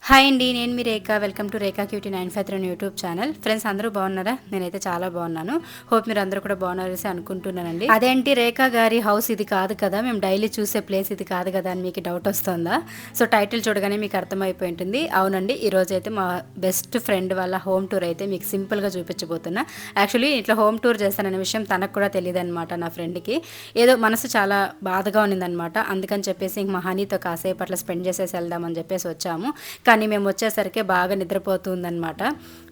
Hi అండి, నేను మీ Rekha. Welcome to Rekha cutie 953 YouTube channel. Friends, అందరూ బాగున్నారా? నేనైతే చాలా బాగున్నాను. హోప్ మీరు అందరూ కూడా బాగున్నారని అనుకుంటున్నానండి. అదేంటి రేఖా గారి హౌస్ ఇది కాదు కదా, మేము డైలీ చూసే ప్లేస్ ఇది కాదు కదా అని మీకు డౌట్ వస్తుందా? సో టైటిల్ చూడగానే మీకు అర్థమైపోయి ఉంటుంది. అవునండి, ఈరోజు అయితే మా బెస్ట్ ఫ్రెండ్ వాళ్ళ హోమ్ టూర్ అయితే మీకు సింపుల్గా చూపించబోతున్నా. యాక్చువల్లీ ఇట్లా హోమ్ టూర్ చేస్తాననే విషయం తనకు కూడా తెలియదు అనమాట. నా ఫ్రెండ్కి ఏదో మనసు చాలా బాధగా ఉన్నిందనమాట. అందుకని చెప్పేసి ఇంక మా హనీతో కాసేపు అట్లా స్పెండ్ చేసేసి వెళ్దామని చెప్పేసి వచ్చాము. కానీ మేము వచ్చేసరికి బాగా నిద్రపోతుందనమాట.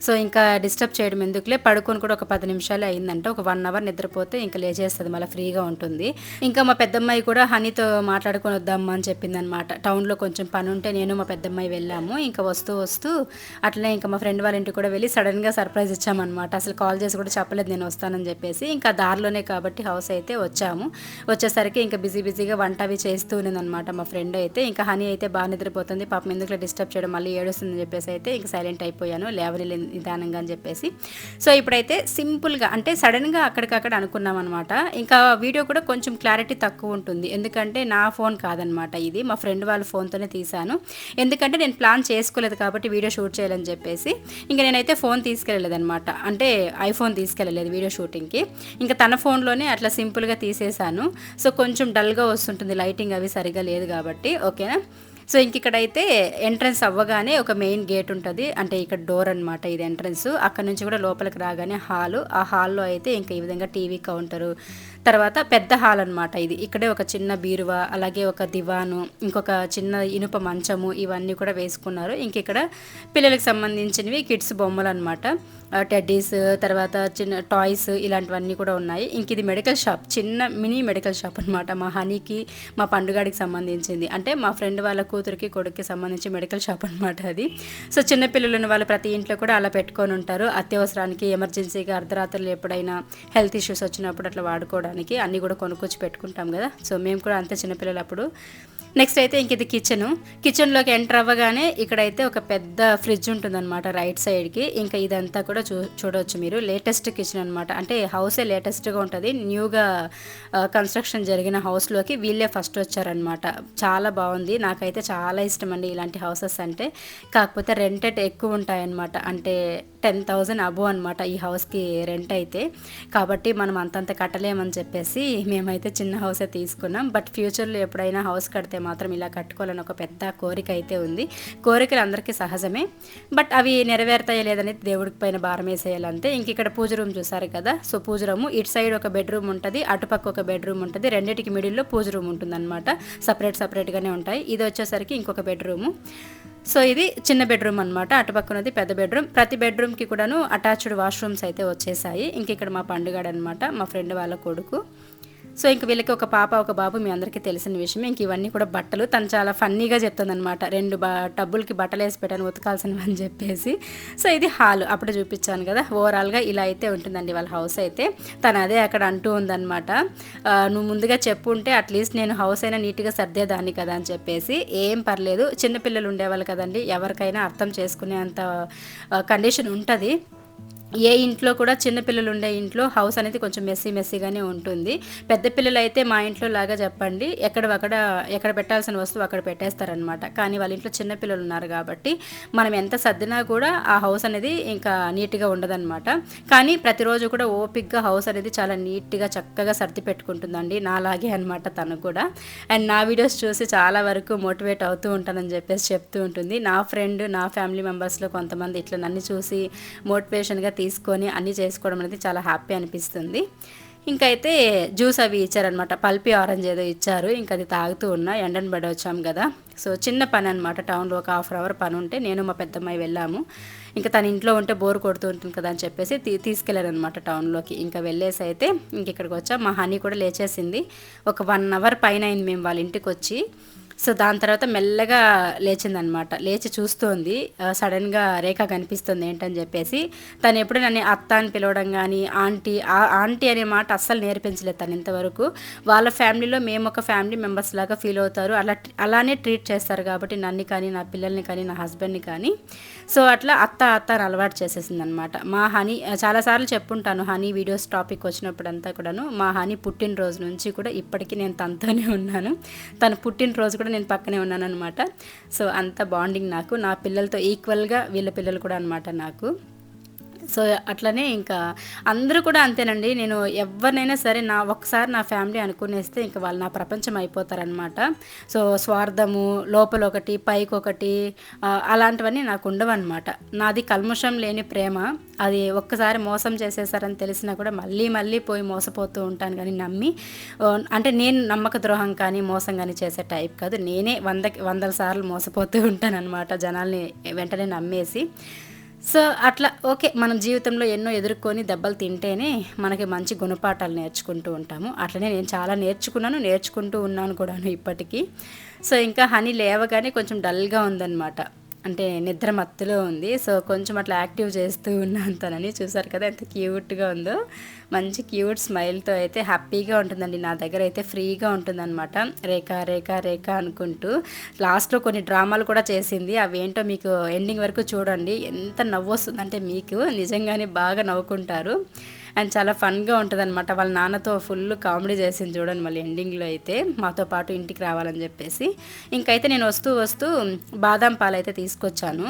సో ఇంకా డిస్టర్బ్ చేయడం ఎందుకులే, పడుకొని కూడా ఒక 10 నిమిషాలే అయిందంటే, ఒక 1 అవర్ నిద్రపోతే ఇంకా లేచేస్తుంది, మళ్ళీ ఫ్రీగా ఉంటుంది. ఇంకా మా పెద్దమ్మాయి కూడా హనీతో మాట్లాడుకొని వద్దామా అని చెప్పిందనమాట. టౌన్లో కొంచెం పని ఉంటే నేను మా పెద్దమ్మాయి వెళ్ళాము. ఇంకా వస్తూ వస్తూ అట్లనే ఇంకా మా ఫ్రెండ్ వాళ్ళ ఇంటికి కూడా వెళ్ళి సడన్గా సర్ప్రైజ్ ఇచ్చామన్నమాట. అసలు కాల్ చేసి కూడా చెప్పలేదు నేను వస్తానని చెప్పేసి. ఇంకా దారిలోనే కాబట్టి హౌస్ అయితే వచ్చాము. వచ్చేసరికి ఇంకా బిజీగా వంట అవి చేస్తూ ఉన్నదనమాట మా ఫ్రెండ్ అయితే. ఇంకా హనీ అయితే బాగా నిద్రపోతుంది, పాపం ఎందుకు డిస్టర్బ్ చేయడం, మళ్ళీ ఏడుస్తుందని చెప్పేసి అయితే ఇంక సైలెంట్ అయిపోయాను, లేవని నిదానంగా అని చెప్పేసి. సో ఇప్పుడైతే సింపుల్గా అంటే సడన్గా అక్కడికక్కడ అనుకున్నాం అనమాట. ఇంకా వీడియో కూడా కొంచెం క్లారిటీ తక్కువ ఉంటుంది, ఎందుకంటే నా ఫోన్ కాదనమాట ఇది, మా ఫ్రెండ్ వాళ్ళ ఫోన్తోనే తీశాను. ఎందుకంటే నేను ప్లాన్ చేసుకోలేదు కాబట్టి వీడియో షూట్ చేయాలని చెప్పేసి. ఇంకా నేనైతే ఫోన్ తీసుకెళ్ళలేదు అనమాట, అంటే ఐఫోన్ తీసుకెళ్ళలేదు వీడియో షూటింగ్కి. ఇంకా తన ఫోన్లోనే అట్లా సింపుల్గా తీసేశాను. సో కొంచెం డల్గా వస్తుంటుంది, లైటింగ్ అవి సరిగా లేదు కాబట్టి. ఓకేనా? సో ఇంక ఇక్కడైతే ఎంట్రన్స్ అవ్వగానే ఒక మెయిన్ గేట్ ఉంటుంది, అంటే ఇక్కడ డోర్ అనమాట ఇది ఎంట్రన్స్. అక్కడ నుంచి కూడా లోపలికి రాగానే హాలు. ఆ హాల్లో అయితే ఇంకా ఈ విధంగా టీవీ కౌంటరు, తర్వాత పెద్ద హాల్ అనమాట ఇది. ఇక్కడే ఒక చిన్న బీరువా, అలాగే ఒక దివాను, ఇంకొక చిన్న ఇనుప మంచము, ఇవన్నీ కూడా వేసుకున్నారు. ఇంక ఇక్కడ పిల్లలకు సంబంధించినవి కిడ్స్ బొమ్మలు అనమాట, టెడ్డీస్, తర్వాత చిన్న టాయ్స్, ఇలాంటివన్నీ కూడా ఉన్నాయి. ఇంక ఇది మెడికల్ షాప్, చిన్న మినీ మెడికల్ షాప్ అనమాట. మా హనీకి మా పండుగాడికి సంబంధించింది, అంటే మా ఫ్రెండ్ వాళ్ళ కూతురికి కొడుక్కి సంబంధించి మెడికల్ షాప్ అనమాట అది. సో చిన్నపిల్లలు ఉన్న వాళ్ళు ప్రతి ఇంట్లో కూడా అలా పెట్టుకొని ఉంటారు, అత్యవసరానికి, ఎమర్జెన్సీగా, అర్ధరాత్రులు ఎప్పుడైనా హెల్త్ ఇష్యూస్ వచ్చినప్పుడు అట్లా వాడుకోవడానికి అన్నీ కూడా కొనుక్కొచ్చి పెట్టుకుంటాం కదా. సో మేము కూడా అంతే చిన్నపిల్లలు అప్పుడు. నెక్స్ట్ అయితే ఇంక ఇది కిచెన్లోకి ఎంటర్ అవ్వగానే ఇక్కడైతే ఒక పెద్ద ఫ్రిడ్జ్ ఉంటుందన్నమాట రైట్ సైడ్కి. ఇంకా ఇదంతా కూడా చూడవచ్చు మీరు. లేటెస్ట్ కిచెన్ అనమాట, అంటే హౌసే లేటెస్ట్గా ఉంటుంది. న్యూగా కన్స్ట్రక్షన్ జరిగిన హౌస్లోకి వీళ్ళే ఫస్ట్ వచ్చారనమాట. చాలా బాగుంది, నాకైతే చాలా ఇష్టం అండి ఇలాంటి హౌసెస్ అంటే. కాకపోతే రెంటెడ్ ఎక్కువ ఉంటాయన్నమాట, అంటే 10,000 అబోవ్ అనమాట ఈ హౌస్కి రెంట్ అయితే. కాబట్టి మనం అంతంత కట్టలేమని చెప్పేసి మేమైతే చిన్న హౌసే తీసుకున్నాం. బట్ ఫ్యూచర్లో ఎప్పుడైనా హౌస్ కడితే మాత్రం ఇలా కట్టుకోవాలని ఒక పెద్ద కోరిక అయితే ఉంది. కోరికలు అందరికీ సహజమే, బట్ అవి నెరవేరుతాయో లేదనేది దేవుడికి పైన భారం వేసేయాలంతే. ఇంక ఇక్కడ పూజ రూమ్ చూసారు కదా. సో పూజ రూమ్ ఇటు సైడ్ ఒక బెడ్రూమ్ ఉంటుంది, అటుపక్క ఒక బెడ్రూమ్ ఉంటుంది, రెండింటికి మిడిల్లో పూజ రూమ్ ఉంటుంది అనమాట. సపరేట్గానే ఉంటాయి. ఇది వచ్చేసరికి ఇంకొక బెడ్రూము. సో ఇది చిన్న బెడ్రూమ్ అనమాట, అటుపక్కనది పెద్ద బెడ్రూమ్. ప్రతి బెడ్రూమ్కి కూడాను అటాచ్డ్ వాష్రూమ్స్ అయితే వచ్చేసాయి. ఇంక ఇక్కడ మా పండుగాడు అనమాట, మా ఫ్రెండ్ వాళ్ళ కొడుకు. సో ఇంక వీళ్ళకి ఒక పాప ఒక బాబు, మీ అందరికీ తెలిసిన విషయం. ఇంక ఇవన్నీ కూడా బట్టలు. తను చాలా ఫన్నీగా చెప్తుందనమాట, 2 టబ్బులకి బట్టలు వేసి పెట్టాను ఉతకాల్సినవి అని చెప్పేసి. సో ఇది హాల్, అప్పుడు చూపించాను కదా. ఓవరాల్గా ఇలా అయితే ఉంటుందండి వాళ్ళ హౌస్ అయితే. తను అదే అక్కడ అంటూ ఉందనమాట, నువ్వు ముందుగా చెప్పుంటే అట్లీస్ట్ నేను హౌస్ అయినా నీట్గా సర్దేదాన్ని కదా అని చెప్పేసి. ఏం పర్లేదు, చిన్నపిల్లలు ఉండేవాళ్ళు కదండి, ఎవరికైనా అర్థం చేసుకునే అంత కండిషన్ ఉంటుంది. ఏ ఇంట్లో కూడా చిన్నపిల్లలు ఉండే ఇంట్లో హౌస్ అనేది కొంచెం మెస్సీగానే ఉంటుంది. పెద్ద పిల్లలు అయితే మా ఇంట్లో లాగా చెప్పండి, ఎక్కడ పెట్టాల్సిన వస్తువు అక్కడ పెట్టేస్తారనమాట. కానీ వాళ్ళ ఇంట్లో చిన్నపిల్లలు ఉన్నారు కాబట్టి మనం ఎంత సర్దినా కూడా ఆ హౌస్ అనేది ఇంకా నీట్గా ఉండదన్నమాట. కానీ ప్రతిరోజు కూడా ఓపిక్గా హౌస్ అనేది చాలా నీట్గా చక్కగా సర్ది పెట్టుకుంటుందండి, నాలాగే అనమాట తను కూడా. అండ్ నా వీడియోస్ చూసి చాలా వరకు మోటివేట్ అవుతూ ఉంటానని చెప్పేసి చెప్తూ ఉంటుంది. నా ఫ్రెండ్, నా ఫ్యామిలీ మెంబర్స్లో కొంతమంది ఇట్లా నన్ను చూసి మోటివేషన్గా తీసుకొని అన్నీ చేసుకోవడం అనేది చాలా హ్యాపీ అనిపిస్తుంది. ఇంకైతే జ్యూస్ అవి ఇచ్చారనమాట, పల్పి ఆరెంజ్ ఏదో ఇచ్చారు. ఇంకా అది తాగుతూ ఉన్నా, ఎండను పడి వచ్చాం కదా. సో చిన్న పని అనమాట, టౌన్లో ఒక 1/2 అవర్ పని ఉంటే నేను మా పెద్దమ్మాయి వెళ్ళాము. ఇంకా తన ఇంట్లో ఉంటే బోర్ కొడుతూ ఉంటుంది కదా అని చెప్పేసి తీసుకెళ్ళారనమాట టౌన్లోకి. ఇంకా వెళ్ళేసి అయితే ఇంక ఇక్కడికి వచ్చాం. మా హనీ కూడా లేచేసింది, ఒక 1 అవర్ పైన అయింది మేము వాళ్ళ ఇంటికి వచ్చి. సో దాని తర్వాత మెల్లగా లేచిందనమాట, లేచి చూస్తోంది. సడన్గా రేఖ కనిపిస్తుంది ఏంటని చెప్పేసి. తను ఎప్పుడు నన్ను అత్త అని పిలవడం కానీ, ఆంటీ అనే మాట అస్సలు నేర్పించలేదు తను ఇంతవరకు. వాళ్ళ ఫ్యామిలీలో మేము ఒక ఫ్యామిలీ మెంబర్స్ లాగా ఫీల్ అవుతారు, అలానే ట్రీట్ చేస్తారు కాబట్టి నన్ను కానీ, నా పిల్లల్ని కానీ, నా హస్బెండ్ని కానీ. సో అట్లా అత్త అని అలవాటు చేసేసింది అనమాట. మా హనీ చాలాసార్లు చెప్పుంటాను, హనీ వీడియోస్ టాపిక్ వచ్చినప్పుడంతా కూడాను, మా హనీ పుట్టినరోజు నుంచి కూడా ఇప్పటికీ నేను తనతోనే ఉన్నాను. తన పుట్టినరోజు కూడా నేను పక్కనే ఉన్నాను అనమాట. సో అంత బాండింగ్ నాకు, నా పిల్లలతో ఈక్వల్గా వీళ్ళ పిల్లలు కూడా అనమాట నాకు. సో అట్లనే ఇంకా అందరూ కూడా అంతేనండి. నేను ఎవరినైనా సరే ఒక్కసారి నా ఫ్యామిలీ అనుకునేస్తే ఇంకా వాళ్ళు నా ప్రపంచం అయిపోతారనమాట. సో స్వార్థము, లోపల ఒకటి పైకి ఒకటి అలాంటివన్నీ నాకు ఉండవన్నమాట. నాది కల్ముషం లేని ప్రేమ. అది ఒక్కసారి మోసం చేసేసారని తెలిసినా కూడా మళ్ళీ మళ్ళీ పోయి మోసపోతూ ఉంటాను కానీ నమ్మి, అంటే నేను నమ్మక ద్రోహం కానీ మోసం కానీ చేసే టైప్ కాదు. నేనే వందల సార్లు మోసపోతూ ఉంటాను అనమాట, జనాల్ని వెంటనే నమ్మేసి. సో అట్లా ఓకే, మనం జీవితంలో ఎన్నో ఎదుర్కొని దెబ్బలు తింటేనే మనకి మంచి గుణపాఠాలు నేర్చుకుంటూ ఉంటాము. అట్లనే నేను చాలా నేర్చుకుంటూ ఉన్నాను కూడాను ఇప్పటికీ. సో ఇంకా హనీ లేవగానే కొంచెం డల్గా ఉందన్నమాట, అంటే నిద్ర మత్తులో ఉంది. సో కొంచెం అట్లా యాక్టివ్ చేస్తూ ఉన్నాను తనని. చూసారు కదా ఎంత క్యూట్గా ఉందో, మంచి క్యూట్ స్మైల్తో అయితే హ్యాపీగా ఉంటుందండి. నా దగ్గర అయితే ఫ్రీగా ఉంటుందన్నమాట. రేఖ రేఖ రేఖ అనుకుంటూ లాస్ట్లో కొన్ని డ్రామాలు కూడా చేసింది. అవేంటో మీకు ఎండింగ్ వరకు చూడండి. ఎంత నవ్వు వస్తుందంటే మీకు నిజంగానే బాగా నవ్వుకుంటారు. అండ్ చాలా ఫన్గా ఉంటుంది అనమాట. వాళ్ళ నాన్నతో ఫుల్ కామెడీ చేసింది చూడండి మళ్ళీ ఎండింగ్లో అయితే, మాతో పాటు ఇంటికి రావాలని చెప్పేసి. ఇంకైతే నేను వస్తూ బాదాం పాలు అయితే తీసుకొచ్చాను.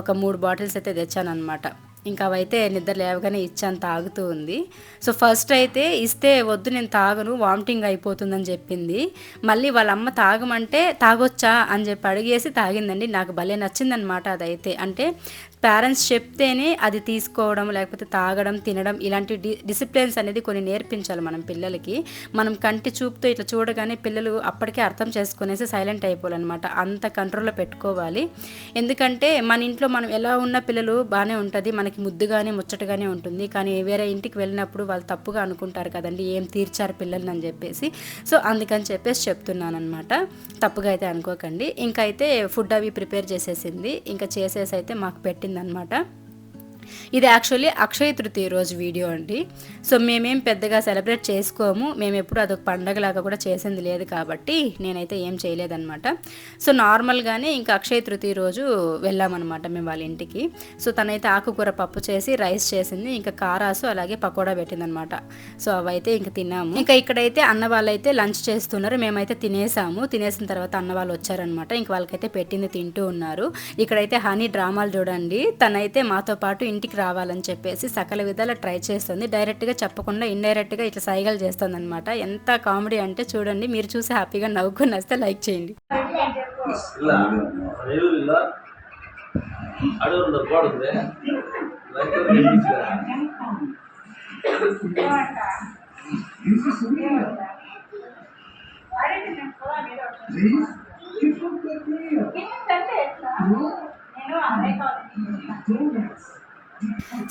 ఒక 3 బాటిల్స్ అయితే తెచ్చాను అనమాట. ఇంకా అవైతే నిద్ర లేవగానే ఇచ్చాను, తాగుతూ ఉంది. సో ఫస్ట్ అయితే ఇస్తే వద్దు నేను తాగను, వామిటింగ్ అయిపోతుందని చెప్పింది. మళ్ళీ వాళ్ళ అమ్మ తాగమంటే తాగొచ్చా అని చెప్పి అడిగేసి తాగిందండి. నాకు భలే నచ్చిందనమాట అదైతే. అంటే పేరెంట్స్ చెప్తేనే అది తీసుకోవడం, లేకపోతే తాగడం, తినడం, ఇలాంటి డిసిప్లిన్స్ అనేది కొన్ని నేర్పించాలి మనం పిల్లలకి. మనం కంటి చూపుతో ఇట్లా చూడగానే పిల్లలు అప్పటికే అర్థం చేసుకునేసి సైలెంట్ అయిపోవాలన్నమాట. అంత కంట్రోల్లో పెట్టుకోవాలి. ఎందుకంటే మన ఇంట్లో మనం ఎలా ఉన్న పిల్లలు బాగానే ఉంటుంది, మనకి ముద్దుగానే ముచ్చటగానే ఉంటుంది. కానీ వేరే ఇంటికి వెళ్ళినప్పుడు వాళ్ళు తప్పుగా అనుకుంటారు కదండి, ఏం తీర్చారు పిల్లల్ని అని చెప్పేసి. సో అందుకని చెప్పేసి చెప్తున్నాను అనమాట, తప్పుగా అయితే అనుకోకండి. ఇంకైతే ఫుడ్ అవి ప్రిపేర్ చేసేసింది. ఇంకా చేసేసి అయితే మాకు పెట్టిందనమాట. ఇది యాక్చువల్లీ అక్షయ తృతీయ రోజు వీడియో అండి. సో మేమేం పెద్దగా సెలబ్రేట్ చేసుకోము, మేము ఎప్పుడు అదొక పండగలాగా కూడా చేసింది లేదు కాబట్టి నేనైతే ఏం చేయలేదన్నమాట. సో నార్మల్గానే ఇంకా అక్షయ తృతీయ రోజు వెళ్ళామన్నమాట మేము వాళ్ళ ఇంటికి. సో తనైతే ఆకుకూర పప్పు చేసి రైస్ చేసింది, ఇంకా కారాసు అలాగే పకోడా పెట్టిందనమాట. సో అవైతే ఇంకా తిన్నాము. ఇంకా ఇక్కడైతే అన్న వాళ్ళైతే లంచ్ చేస్తున్నారు, మేమైతే తినేసాము. తినేసిన తర్వాత అన్న వాళ్ళు వచ్చారనమాట, ఇంక వాళ్ళకైతే పెట్టింది తింటూ ఉన్నారు. ఇక్కడైతే హనీ డ్రామాలు చూడండి, తనైతే మాతో పాటు ఇంటికి రావాలని చెప్పేసి సకల విధాల ట్రై చేస్తుంది. డైరెక్ట్గా చెప్పకుండా ఇండైరెక్ట్గా ఇట్లా సైగలు చేస్తుంది అనమాట. ఎంత కామెడీ అంటే చూడండి, మీరు చూసి హ్యాపీగా నవ్వుకుని వస్తే లైక్ చేయండి.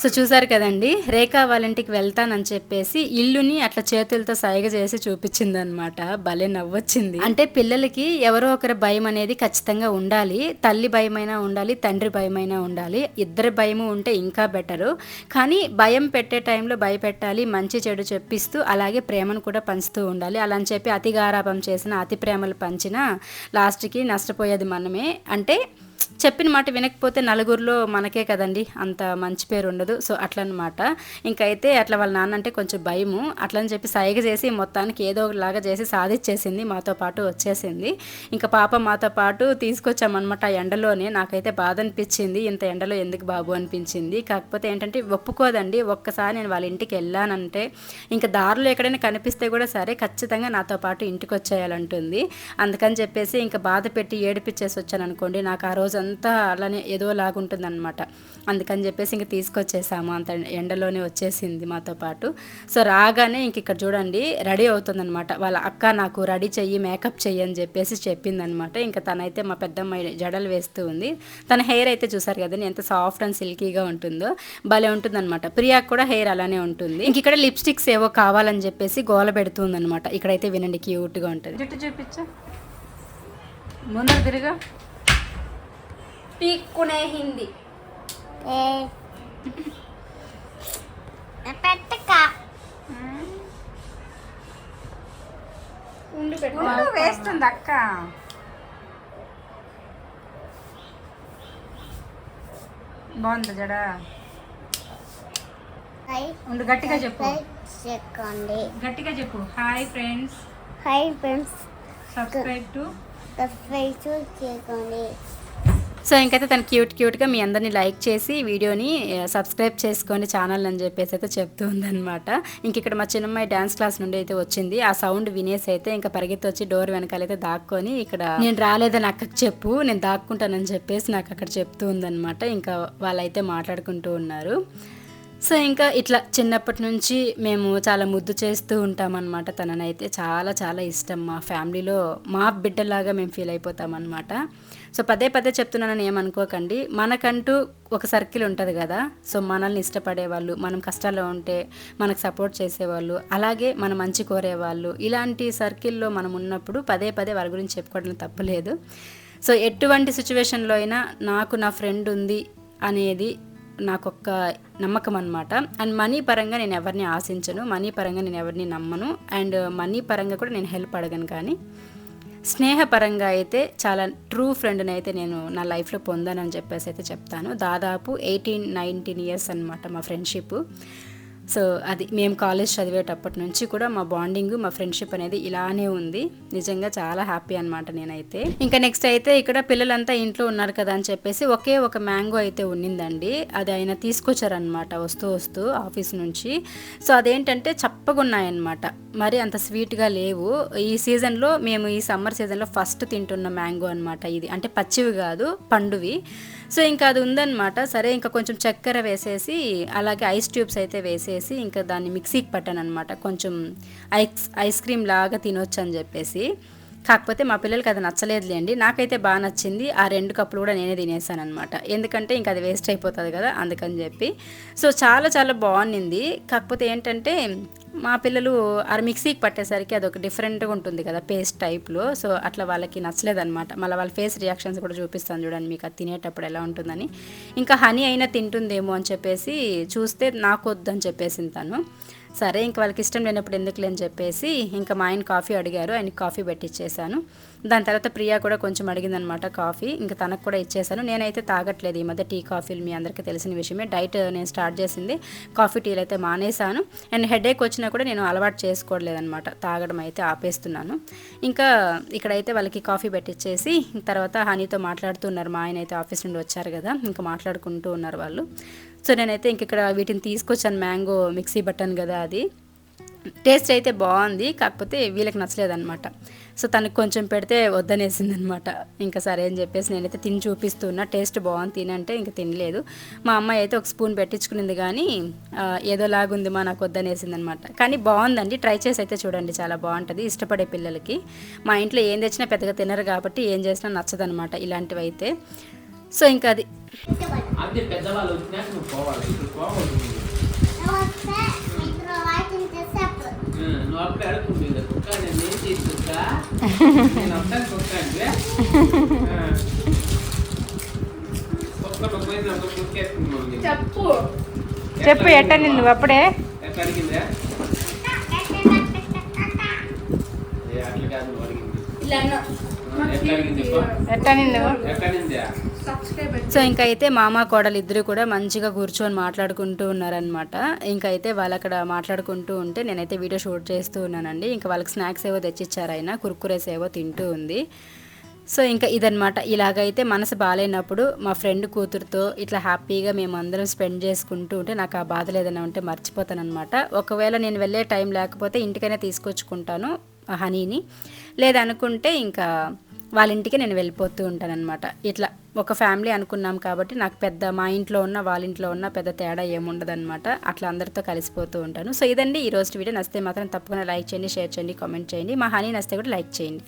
సో చూసారు కదండి, రేఖా వాళ్ళ ఇంటికి వెళ్తానని చెప్పేసి ఇల్లుని అట్లా చేతులతో సైగ చేసి చూపించింది అనమాట. భలే నవ్వొచ్చింది. అంటే పిల్లలకి ఎవరో ఒకరి భయం అనేది ఖచ్చితంగా ఉండాలి. తల్లి భయమైనా ఉండాలి, తండ్రి భయమైనా ఉండాలి. ఇద్దరి భయము ఉంటే ఇంకా బెటరు. కానీ భయం పెట్టే టైంలో భయపెట్టాలి, మంచి చెడు చెప్పిస్తూ అలాగే ప్రేమను కూడా పంచుతూ ఉండాలి. అలా అని చెప్పి అతి గారాభం చేసిన, అతి ప్రేమలు పంచినా లాస్ట్కి నష్టపోయేది మనమే. అంటే చెప్పిన మాట వినకపోతే నలుగురిలో మనకే కదండి అంత మంచి పేరు ఉండదు. సో అట్లా అనమాట. ఇంకైతే అట్లా వాళ్ళ నాన్న అంటే కొంచెం భయము, అట్లని చెప్పి సైగ చేసి మొత్తానికి ఏదో ఒకలాగా చేసి సాధించేసింది, మాతో పాటు వచ్చేసింది. ఇంకా పాప మాతో పాటు తీసుకొచ్చామన్నమాట ఎండలోనే. నాకైతే బాధ అనిపించింది, ఇంత ఎండలో ఎందుకు బాబు అనిపించింది. కాకపోతే ఏంటంటే ఒప్పుకోదండి. ఒక్కసారి నేను వాళ్ళ ఇంటికి వెళ్ళానంటే ఇంకా దారిలో ఎక్కడైనా కనిపిస్తే కూడా సరే ఖచ్చితంగా నాతో పాటు ఇంటికి వచ్చేయాలంటుంది. అందుకని చెప్పేసి ఇంకా బాధ పెట్టి ఏడిపించేసి వచ్చాను అనుకోండి, నాకు ఆ రోజు అంతా అలానే ఏదో లాగుంటుంది అనమాట. అందుకని చెప్పేసి ఇంక తీసుకొచ్చేసాము. అంత ఎండలోనే వచ్చేసింది మాతో పాటు. సో రాగానే ఇంక ఇక్కడ చూడండి రెడీ అవుతుందనమాట. వాళ్ళ అక్క నాకు రెడీ చెయ్యి, మేకప్ చెయ్యి అని చెప్పేసి చెప్పిందనమాట. ఇంకా తనైతే మా పెద్దమ్మాయి జడలు వేస్తూ ఉంది. తన హెయిర్ అయితే చూసారు కదండి ఎంత సాఫ్ట్ అండ్ సిల్కీగా ఉంటుందో, భలే ఉంటుందన్నమాట. ప్రియాకు కూడా హెయిర్ అలానే ఉంటుంది. ఇంక ఇక్కడ లిప్స్టిక్స్ ఏవో కావాలని చెప్పేసి గోల పెడుతుందనమాట. ఇక్కడైతే వినండి క్యూట్గా ఉంటుంది. జుట్టు చూపించా, ముందర తిరిగా పీక్కునే హిందీ పెట్టక వేస్తుంది అక్క. బాగుంది జడ. ఉండు గట్టిగా చెప్పు, గట్టిగా చెప్పు. Hi friends, hi friends, subscribe to subscribe చేసుకోండి. సో ఇంకైతే తను క్యూట్గా మీ అందరినీ లైక్ చేసి వీడియోని సబ్స్క్రైబ్ చేసుకోండి ఛానల్ అని చెప్పేసి అయితే చెప్తూ ఉందనమాట. ఇంక ఇక్కడ మా చిన్నమ్మాయి డ్యాన్స్ క్లాస్ నుండి అయితే వచ్చింది. ఆ సౌండ్ వినేసి అయితే ఇంకా పరిగెత్తి వచ్చి డోర్ వెనకాలైతే దాక్కొని ఇక్కడ నేను రాలేదని అక్కకి చెప్పు, నేను దాక్కుంటానని చెప్పేసి నాకు అక్కడ చెప్తూ ఉందనమాట. ఇంకా వాళ్ళైతే మాట్లాడుకుంటూ ఉన్నారు. సో ఇంకా ఇట్లా చిన్నప్పటి నుంచి మేము చాలా ముద్దు చేస్తూ ఉంటామన్నమాట. తననైతే చాలా చాలా ఇష్టం. మా ఫ్యామిలీలో మా బిడ్డలాగా మేము ఫీల్ అయిపోతామన్నమాట. సో పదే చెప్తున్నానని ఏమనుకోకండి. మనకంటూ ఒక సర్కిల్ ఉంటుంది కదా. సో మనల్ని ఇష్టపడేవాళ్ళు, మనం కష్టాల్లో ఉంటే మనకు సపోర్ట్ చేసేవాళ్ళు, అలాగే మన మంచి కోరేవాళ్ళు, ఇలాంటి సర్కిల్లో మనం ఉన్నప్పుడు పదే వారి గురించి చెప్పుకోవడం తప్పులేదు. సో ఎటువంటి సిచ్యువేషన్లో అయినా నాకు నా ఫ్రెండ్ ఉంది అనేది నాకొక్క నమ్మకం అనమాట. అండ్ మనీ పరంగా నేను ఎవరిని ఆశించను, మనీ పరంగా నేను ఎవరిని నమ్మను, అండ్ మనీ పరంగా కూడా నేను హెల్ప్ అడగను. కానీ స్నేహపరంగా అయితే చాలా ట్రూ ఫ్రెండ్ని అయితే నేను నా లైఫ్లో పొందానని చెప్పేసి అయితే చెప్తాను. దాదాపు 18-19 ఇయర్స్ అనమాట మా ఫ్రెండ్షిప్. సో అది మేము కాలేజ్ చదివేటప్పటి నుంచి కూడా మా బాండింగ్, మా ఫ్రెండ్షిప్ అనేది ఇలానే ఉంది. నిజంగా చాలా హ్యాపీ అనమాట నేనైతే. ఇంకా నెక్స్ట్ అయితే ఇక్కడ పిల్లలంతా ఇంట్లో ఉన్నారు కదా అని చెప్పేసి ఒకే ఒక మ్యాంగో అయితే ఉన్నిందండి. అది ఆయన తీసుకొచ్చారనమాట వస్తూ ఆఫీస్ నుంచి. సో అదేంటంటే చప్పగా ఉన్నాయన్నమాట, మరి అంత స్వీట్గా లేవు. ఈ సీజన్లో మేము ఈ సమ్మర్ సీజన్లో ఫస్ట్ తింటున్న మ్యాంగో అనమాట ఇది. అంటే పచ్చివి కాదు, పండువి. సో ఇంకా అది ఉందన్నమాట. సరే ఇంకా కొంచెం చక్కెర వేసేసి అలాగే ఐస్ ట్యూబ్స్ అయితే వేసేసి ఇంకా దాన్ని మిక్సీకి పట్టాను అనమాట. కొంచెం ఐస్ క్రీమ్ లాగా తినొచ్చు అని చెప్పేసి. కాకపోతే మా పిల్లలకి అది నచ్చలేదులేండి, నాకైతే బాగా నచ్చింది. ఆ 2 కప్పులు కూడా నేనే తినేసాను అనమాట. ఎందుకంటే ఇంకా అది వేస్ట్ అయిపోతుంది కదా, అందుకని చెప్పి. సో చాలా చాలా బాగుంది. కాకపోతే ఏంటంటే మా పిల్లలు ఆ మిక్సీకి పట్టేసరికి అదొక డిఫరెంట్గా ఉంటుంది కదా, పేస్ట్ టైప్లో. సో అట్లా వాళ్ళకి నచ్చలేదన్నమాట. మళ్ళీ వాళ్ళ ఫేస్ రియాక్షన్స్ కూడా చూపిస్తాను చూడండి మీకు, అది తినేటప్పుడు ఎలా ఉంటుందని. ఇంకా హనీ అయినా తింటుందేమో అని చెప్పేసి చూస్తే నాకు వద్దని చెప్పేసింది తను. సరే ఇంక వాళ్ళకి ఇష్టం లేనప్పుడు ఎందుకులే అని చెప్పేసి ఇంకా మా ఆయన కాఫీ అడిగారు, ఆయనకి కాఫీ పెట్టిచ్చేసాను. దాని తర్వాత ప్రియా కూడా కొంచెం అడిగిందనమాట కాఫీ, ఇంకా తనకు కూడా ఇచ్చేసాను. నేనైతే తాగట్లేదు ఈ మధ్య టీ కాఫీలు, మీ అందరికీ తెలిసిన విషయమే. డైట్ నేను స్టార్ట్ చేసింది, కాఫీ టీలు అయితే మానేసాను. అండ్ హెడేక్ వచ్చినా కూడా నేను అలవాటు చేసుకోవట్లేదనమాట, తాగడం అయితే ఆపేస్తున్నాను. ఇంకా ఇక్కడైతే వాళ్ళకి కాఫీ పెట్టించేసి తర్వాత హనీతో మాట్లాడుతున్నారు. మా ఆయన అయితే ఆఫీస్ నుండి వచ్చారు కదా, ఇంకా మాట్లాడుకుంటూ ఉన్నారు వాళ్ళు. సో నేనైతే ఇంక ఇక్కడ వీటిని తీసుకొచ్చాను, మ్యాంగో మిక్సీ బట్టను కదా అది. టేస్ట్ అయితే బాగుంది, కాకపోతే వీళ్ళకి నచ్చలేదన్నమాట. సో తనకు కొంచెం పెడితే వద్దనేసింది అనమాట. ఇంకా సరే అని చెప్పేసి నేనైతే తిని చూపిస్తున్నా, టేస్ట్ బాగుంది తినంటే ఇంకా తినలేదు. మా అమ్మాయి అయితే ఒక స్పూన్ పెట్టించుకునింది కానీ ఏదోలాగుంది మా, నాకు వద్దనేసింది అనమాట. కానీ బాగుందండి, ట్రై చేసి అయితే చూడండి, చాలా బాగుంటుంది ఇష్టపడే పిల్లలకి. మా ఇంట్లో ఏం తెచ్చినా పెద్దగా తినరు కాబట్టి ఏం చేసినా నచ్చదనమాట ఇలాంటివి అయితే. సో ఇంకా అది పెద్దవాళ్ళు వచ్చినాక నువ్వు పోవాలి, నువ్వు అప్పుడే అడుగుతుంది కుక్క, నేను ఏం చేసి కుక్క, నేను వస్తాను కుక్క అంటే చెప్పు ఎట్ట నిన్ను అప్పుడే ఎట్లా అడిగిందా? అట్లా కాదు నువ్వు అడిగింది, ఎట్లా అడిగిందా? సో ఇంకా అయితే మామ కోడలు ఇద్దరు కూడా మంచిగా కూర్చొని మాట్లాడుకుంటూ ఉన్నారనమాట. ఇంకా అయితే వాళ్ళు అక్కడ మాట్లాడుకుంటూ ఉంటే నేనైతే వీడియో షూట్ చేస్తూ ఉన్నానండి. ఇంకా వాళ్ళకి స్నాక్స్ ఏవో తెచ్చిచ్చారు, ఆయన కుర్కురేస్ ఏవో తింటూ ఉంది. సో ఇంకా ఇదనమాట. ఇలాగైతే మనసు బాగాలేనప్పుడు మా ఫ్రెండ్ కూతురుతో ఇట్లా హ్యాపీగా మేము అందరం స్పెండ్ చేసుకుంటూ ఉంటే నాకు ఆ బాధలు ఏదైనా ఉంటే మర్చిపోతాను అనమాట. ఒకవేళ నేను వెళ్ళే టైం లేకపోతే ఇంటికైనా తీసుకొచ్చుకుంటాను హనీని, లేదనుకుంటే ఇంకా వాళ్ళ ఇంటికి నేను వెళ్ళిపోతూ ఉంటానన్నమాట. ఇట్లా ఒక ఫ్యామిలీ అనుకున్నాం కాబట్టి నాకు పెద్ద మా ఇంట్లో ఉన్న వాళ్ళ ఇంట్లో ఉన్న పెద్ద తేడా ఏముండదు అనమాట. అట్లా అందరితో కలిసిపోతూ ఉంటాను. సో ఇదండి ఈరోజు వీడియో. నచ్చితే మాత్రం తప్పకుండా లైక్ చేయండి, షేర్ చేయండి, కామెంట్ చేయండి. మా హనీ నచ్చితే కూడా లైక్ చేయండి.